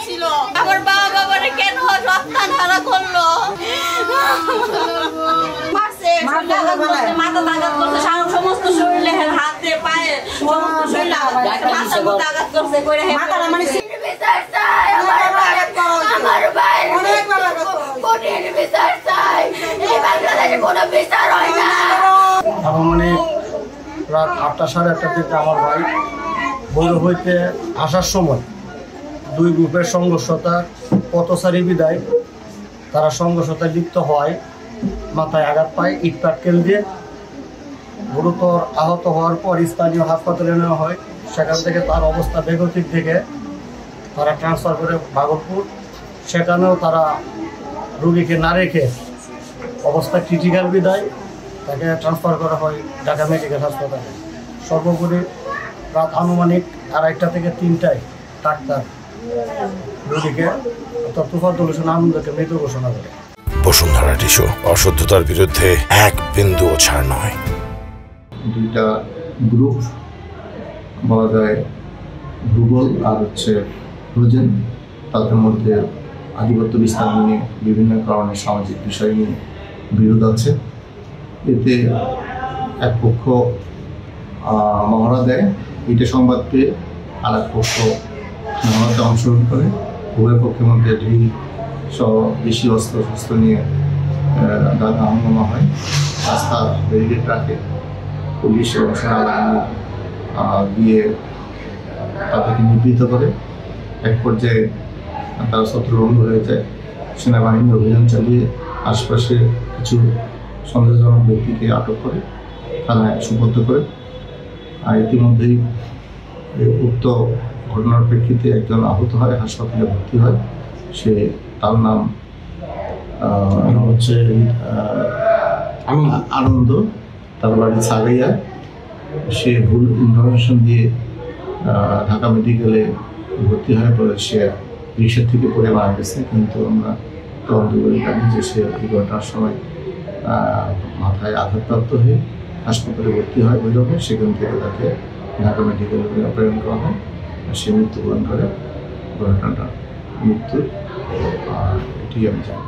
ছিল। আমার বাবা বাবারে কেন রক্তধারা করলো? মারছে, মাথা আঘাত করছে, সমস্ত শরীরে, হাতে পায়ে সমস্ত শরীরে মাথার মধ্যে আঘাত করছে। রাত 8টা সাড়ে 8টার দিকে আমার ভাই ভৈরব হইতে আসার সময় দুই গ্রুপের সংঘর্ষতার পথচারী বিদায় তারা সংঘর্ষতায় লিপ্ত হয়, মাথায় আঘাত পায়, ইট পাটকেল দিয়ে গুরুতর আহত হওয়ার পর স্থানীয় হাসপাতালে নেওয়া হয়। সেখান থেকে তার অবস্থা বেগতিক থেকে তারা ট্রান্সফার করে ভাগলপুর। সেখানেও তারা রোগীকে না রেখে অবস্থা ক্রিটিক্যাল বিদায় তাকে ট্রান্সফার করা হয় ঢাকা মেডিকেল হাসপাতালে। সর্বোপরি রাত আনুমানিক 2:30 থেকে 3টায় ডাক্তার রোগীকে অর্থাৎ তুফাদুল হোসেন আনন্দকে মৃত ঘোষণা করে। বসুন্ধরা টিস্যু, অশুদ্ধতার বিরুদ্ধে এক বিন্দুও ছাড় নয়। দুইটা গ্রুপ বলা যায়, ভূগোল আর হচ্ছে রোজেন, তাদের মধ্যে আধিপত্য বিস্তার নিয়ে বিভিন্ন কারণে সামাজিক বিষয় নিয়ে বিরোধ আছে। এতে এক পক্ষ মহড়া দেয়, এটা সংবাদ পেয়ে আর এক পক্ষ মহড়াতে অংশগ্রহণ করে। উভয় পক্ষের মধ্যে ঢিল সহ বেশি অস্ত্র নিয়ে দাঙ্গা হাঙ্গামা হয়। রাস্তা ব্যারিকেড রাখে পুলিশ এবং সেনাবাহিনী গিয়ে তাদেরকে নিবৃত্ত করে। এক পর্যায়ে তারা ছত্রভঙ্গ হয়ে যায়। সেনাবাহিনী অভিযান চালিয়ে আশপাশে কিছু সন্দেহজনক ব্যক্তিকে আটক করে থানায় সুপর্দ করে। আর ইতিমধ্যেই উক্ত ঘটনার প্রেক্ষিতে একজন আহত হয়, হাসপাতালে ভর্তি হয়। তার নাম হচ্ছে আনন্দ, তার বাড়ি সাগাইয়া। সে ভুল ইনফরমেশন দিয়ে ঢাকা মেডিকেলে ভর্তি হয়ে পরে সে রিক্সার থেকে পড়ে মারা গেছে। কিন্তু আমরা তদন্ত করে জানি যে সে এই ঘটনার সময় মাথায় আঘাতপ্রাপ্ত হয়ে হাসপাতালে ভর্তি হয় ভৈরবে। সেখান থেকে তাকে ঢাকা মেডিকেলে প্রেরণ করা হয়। সে মৃত্যুবরণ করে। ঘটনাটা মৃত্যু, এটি আমি জানি।